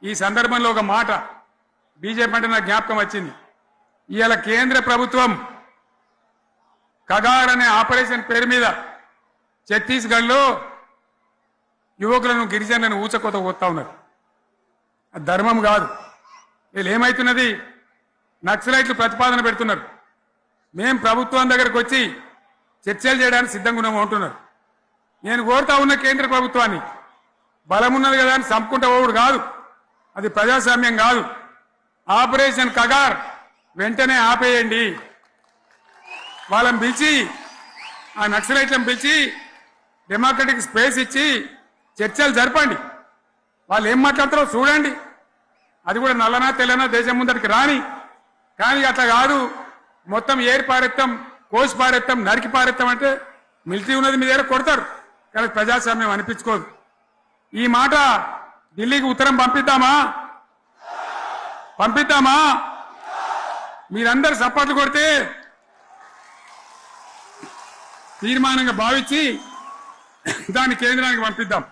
ఈ సందర్భంలో ఒక మాట బీజేపీ అంటే నాకు జ్ఞాపకం వచ్చింది. ఇవాళ కేంద్ర ప్రభుత్వం కగార్ అనే ఆపరేషన్ పేరు మీద ఛత్తీస్గఢ్లో యువకులను గిరిజనులను ఊచకోత పోతా ఉన్నారు. అది ధర్మం కాదు. వీళ్ళు ఏమైతున్నది, నక్సలైట్లు ప్రతిపాదన పెడుతున్నారు. మేం ప్రభుత్వం దగ్గరకు వచ్చి చర్చలు చేయడానికి సిద్ధంగా ఉన్నాము అంటున్నారు. నేను కోరుతా ఉన్న కేంద్ర ప్రభుత్వాన్ని, బలమున్నది కదా అని చంపుకుంటా పోవుడు కాదు, అది ప్రజాస్వామ్యం కాదు. ఆపరేషన్ కగార్ వెంటనే ఆపేయండి. వాళ్ళని పిలిచి, ఆ నక్సలైట్లను పిలిచి డెమోక్రటిక్ స్పేస్ ఇచ్చి చర్చలు జరపండి. వాళ్ళు ఏం మాట్లాడతారో చూడండి. అది కూడా నల్లనా తెల్లనా దేశం ముందరికి రాని. కానీ అట్లా కాదు, మొత్తం ఏరి పారెత్తాం, కోసి పారెత్తాం, నరికి పారెత్తాం అంటే మిలిటరీ ఉన్నది మీ దగ్గర కొడతారు. కానీ ప్రజాస్వామ్యం అనిపించుకోదు. ఈ మాట ఢిల్లీకి ఉత్తరం పంపిద్దామా? మీరందరూ సపోర్ట్లు కొడితే తీర్మానంగా భావించి దాన్ని కేంద్రానికి పంపిద్దాం.